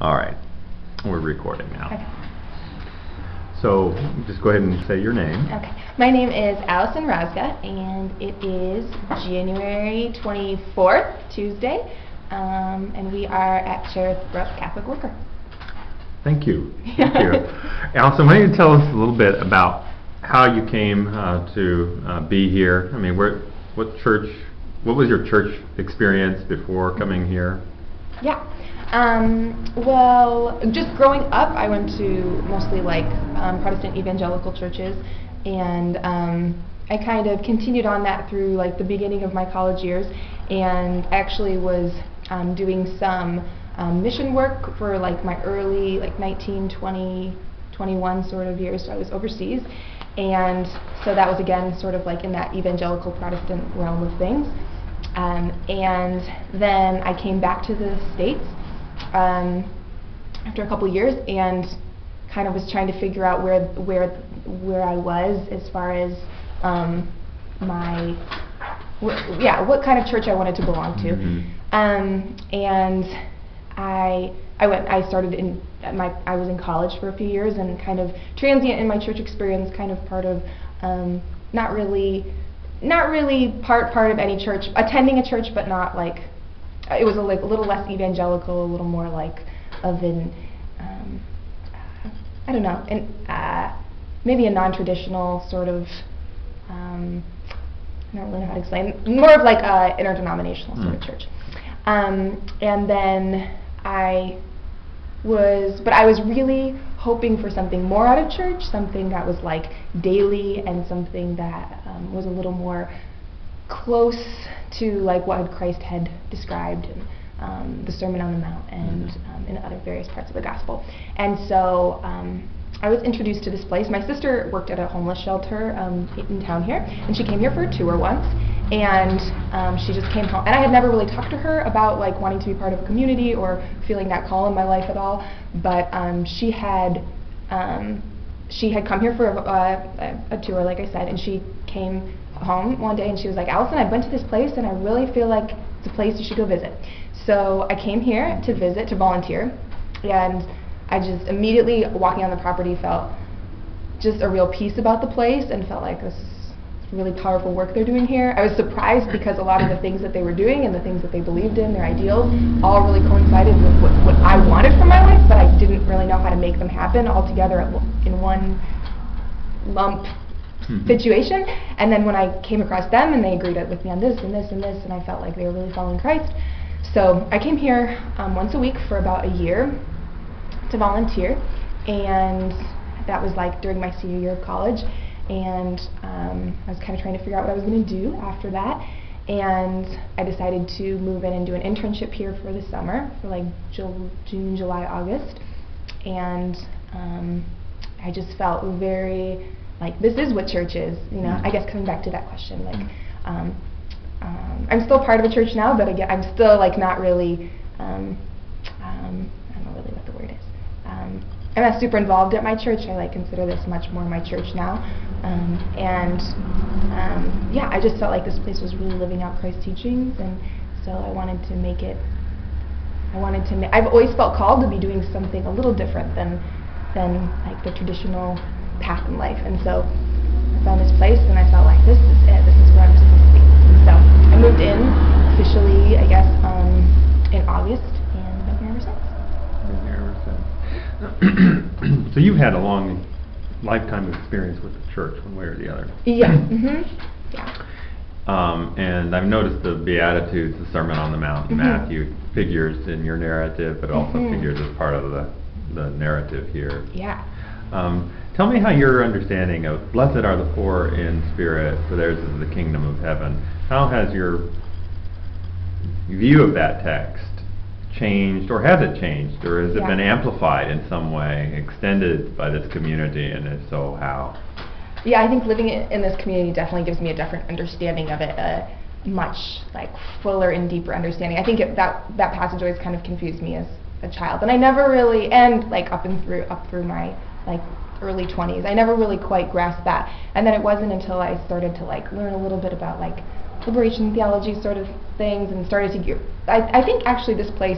All right, we're recording now. Okay. So just go ahead and say your name. Okay. My name is Allison Razga, and it is January 24th, Tuesday, and we are at Sheriff Brook Catholic Worker. Thank you. Thank you. Allison, why don't you tell us a little bit about how you came to be here? I mean, what was your church experience before coming here? Yeah. Well, just growing up, I went to mostly Protestant evangelical churches, and I kind of continued on that through the beginning of my college years, and actually was doing some mission work for my early 19, 20, 21 sort of years. So I was overseas, and so that was again sort of in that evangelical Protestant realm of things. And then I came back to the States after a couple years, and kind of was trying to figure out where I was as far as what kind of church I wanted to belong to. Mm-hmm. And I was in college for a few years, and kind of transient in my church experience, kind of part of not really part of any church, attending a church, but not it was a little less evangelical, a little more of an I don't know, maybe a non-traditional sort of I don't really know how to explain, more of interdenominational sort of church. And then I was really hoping for something more out of church, something that was daily, and something that was a little more close to what Christ had described in the Sermon on the Mount and in other various parts of the gospel. And so I was introduced to this place. My sister worked at a homeless shelter in town here, and she came here for a tour once, and she just came home. And I had never really talked to her about wanting to be part of a community or feeling that call in my life at all, but she had come here for a tour, like I said, and she came home one day and she was like, "Allison, I went to this place and I really feel like it's a place you should go visit." So I came here to visit, to volunteer, and I just immediately, walking on the property, felt just a real peace about the place, and felt like this is really powerful work they're doing here. I was surprised because a lot of the things that they were doing and the things that they believed in, their ideals, all really coincided with what I wanted for my life, but I didn't really know how to make them happen all together in one lump situation. And then when I came across them, and they agreed with me on this and this and this, and I felt like they were really following Christ. So I came here once a week for about a year to volunteer, and that was during my senior year of college. And I was kind of trying to figure out what I was going to do after that, and I decided to move in and do an internship here for the summer, for June, July, August. And I just felt very this is what church is, I guess coming back to that question, I'm still part of a church now, but again, I'm still not really, I don't know really what the word is. I'm not super involved at my church. I consider this much more my church now, yeah, I just felt like this place was really living out Christ's teachings, and so I wanted to make it. I've always felt called to be doing something a little different than the traditional path in life, and so I found this place, and I felt like this is it. This is where I'm supposed to be. So I moved in officially, I guess, in August, and I've been here ever since. So you've had a long lifetime of experience with the church, one way or the other. Yeah. Yeah. And I've noticed the Beatitudes, the Sermon on the Mount, Matthew figures in your narrative, but also figures as part of the narrative here. Yeah. Tell me how your understanding of "Blessed are the poor in spirit, for theirs is the kingdom of heaven." How has your view of that text changed, or has it changed, or has it been amplified in some way, extended by this community, and if so, how? Yeah, I think living in this community definitely gives me a different understanding of it, a much fuller and deeper understanding. I think that passage always kind of confused me as a child, and I never really, and up through my early 20s, I never really quite grasped that. And then it wasn't until I started to learn a little bit about liberation theology sort of things, and started to I think actually this place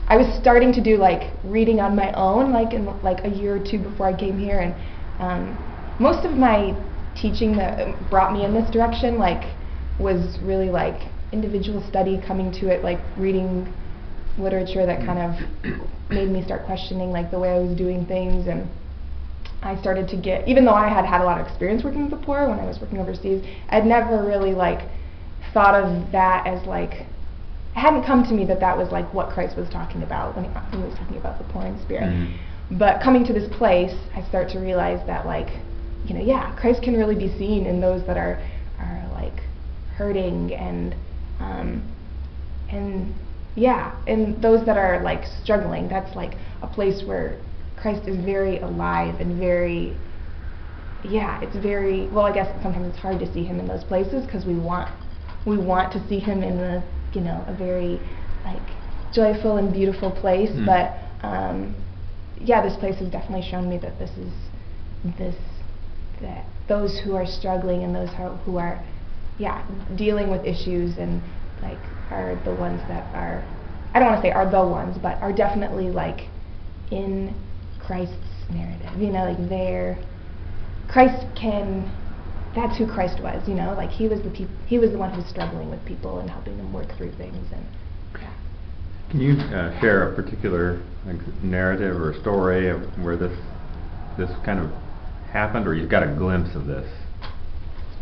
I was starting to do like reading on my own, like in like a year or two before I came here, and most of my teaching that brought me in this direction like was really like individual study, coming to it like reading literature that kind of made me start questioning like the way I was doing things. And I started to get, even though I had had a lot of experience working with the poor when I was working overseas, I'd never really like thought of that as like, it hadn't come to me that that was like what Christ was talking about when he was talking about the poor in spirit. But coming to this place, I start to realize that like, you know, yeah, Christ can really be seen in those that are like hurting and yeah, and those that are like struggling. That's like a place where Christ is very alive and very, yeah, it's very, well, I guess sometimes it's hard to see him in those places because we want to see him in the, you know, a very like joyful and beautiful place. But yeah, this place has definitely shown me that that those who are struggling and those who are, yeah, dealing with issues and like are the ones that are, I don't want to say are the ones, but are definitely like in Christ's narrative, you know, like that's who Christ was, you know, like he was the one who was struggling with people and helping them work through things. And yeah. Can you share a particular like, narrative or story of where this kind of happened, or you've got a glimpse of this?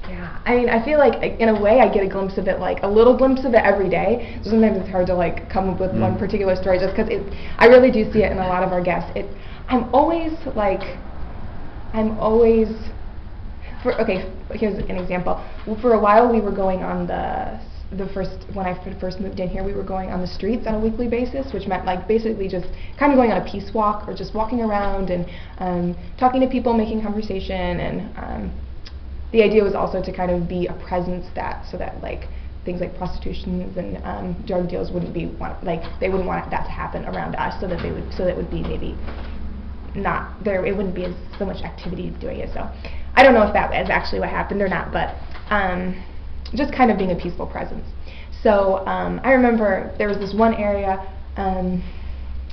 Yeah, I mean, I feel like in a way I get a glimpse of it, like a little glimpse of it every day. Sometimes it's hard to like come up with one particular story just because I really do see it in a lot of our guests. I'm always, okay, here's an example. For a while we were going on when I first moved in here, we were going on the streets on a weekly basis, which meant like basically just kind of going on a peace walk or just walking around and talking to people, making conversation. And the idea was also to kind of be a presence so that like things like prostitutions and drug deals wouldn't be they wouldn't want that to happen around us, so that it would be maybe not there. It wouldn't be so much activity doing it. So I don't know if that is actually what happened or not, but just kind of being a peaceful presence. So I remember there was this one area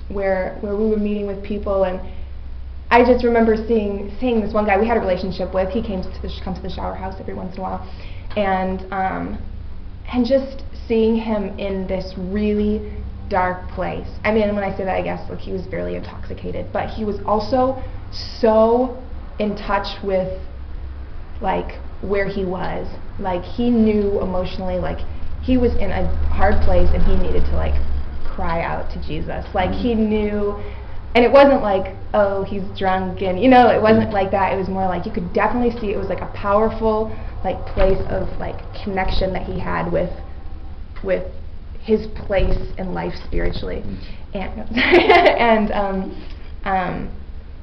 where we were meeting with people, and I just remember seeing this one guy we had a relationship with. He came to the shower house every once in a while, and just seeing him in this really dark place. I mean, when I say that, I guess like he was barely intoxicated, but he was also so in touch with like where he was. Like he knew emotionally, like he was in a hard place and he needed to like cry out to Jesus. Like he knew, and it wasn't like, oh, he's drunk, and you know, it wasn't like that. It was more like you could definitely see it was like a powerful like place of like connection that he had with his place in life spiritually.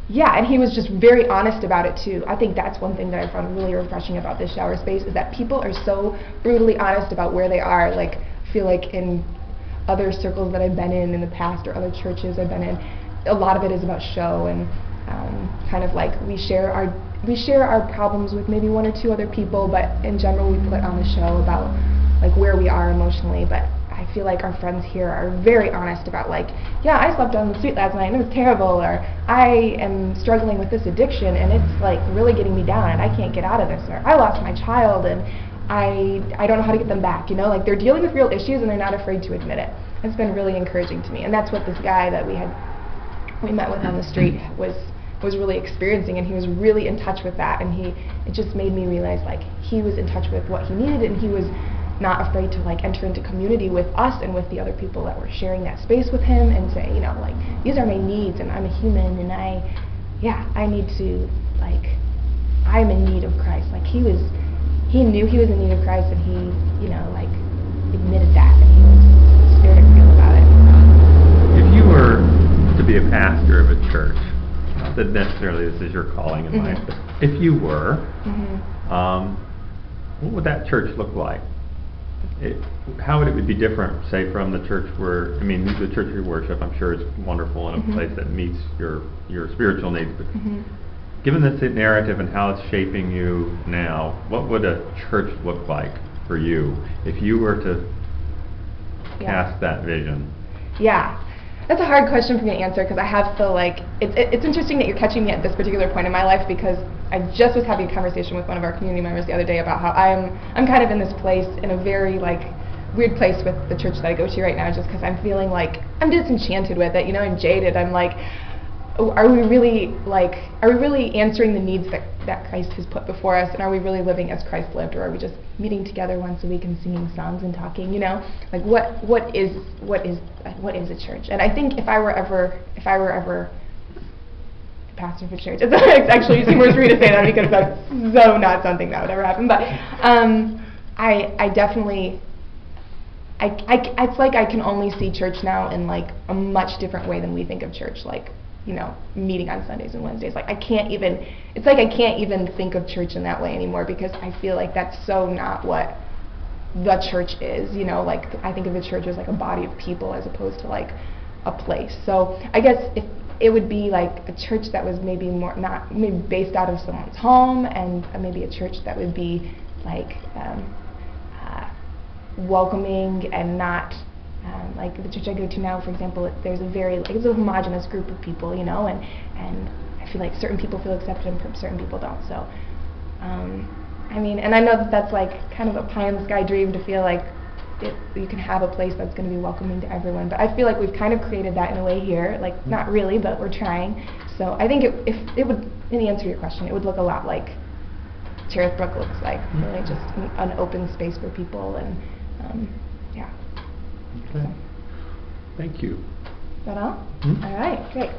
Yeah, and he was just very honest about it too. I think that's one thing that I found really refreshing about this shower space, is that people are so brutally honest about where they are. Like, I feel like in other circles that I've been in the past, or other churches I've been in, a lot of it is about show, and kind of like we share our problems with maybe one or two other people, but in general we put on a show about like where we are emotionally. But I feel like our friends here are very honest about like, yeah, I slept on the street last night and it was terrible, or I am struggling with this addiction and it's like really getting me down and I can't get out of this, or I lost my child and I don't know how to get them back, you know, like they're dealing with real issues and they're not afraid to admit it. It's been really encouraging to me, and that's what this guy that we met with on the street was really experiencing, and he was really in touch with that, and it just made me realize like he was in touch with what he needed, and he was not afraid to like enter into community with us and with the other people that were sharing that space with him, and say, you know, like, these are my needs and I'm a human and I need to, like, I'm in need of Christ. Like he knew he was in need of Christ, and he, you know, like admitted that, and he was very real about it. If you were to be a pastor of a church, not that necessarily this is your calling in life, but if you were, what would that church look like? How would it be different, say, from the church where, I mean, the church you worship, I'm sure is wonderful and a place that meets your spiritual needs, but given this narrative and how it's shaping you now, what would a church look like for you if you were to cast that vision? Yeah. That's a hard question for me to answer because I have feel like it's interesting that you're catching me at this particular point in my life because I just was having a conversation with one of our community members the other day about how I'm kind of in this place in a very like weird place with the church that I go to right now just because I'm feeling like I'm disenchanted with it, you know, and jaded. I'm like, are we really answering the needs that Christ has put before us, and are we really living as Christ lived, or are we just meeting together once a week and singing songs and talking, you know? Like what is a church? And I think if I were ever a pastor of a church, it's actually seems worse for me to say that because that's so not something that would ever happen, but I definitely it's like I can only see church now in like a much different way than we think of church, like, you know, meeting on Sundays and Wednesdays. Like I can't even think of church in that way anymore because I feel like that's so not what the church is, you know, like I think of the church as like a body of people as opposed to like a place. So I guess if it would be like a church that was maybe maybe based out of someone's home, and maybe a church that would be like welcoming and not like the church I go to now, for example, there's a very it's a homogenous group of people, you know, and I feel like certain people feel accepted and certain people don't. So I mean, and I know that that's like kind of a pie in the sky dream to feel like you can have a place that's going to be welcoming to everyone, but I feel like we've kind of created that in a way here, like not really, but we're trying. So I think if it would, in the answer to your question, it would look a lot like Cherith Brook looks like, really just an open space for people, and yeah. Okay. Thank you. Is that all? All right, great.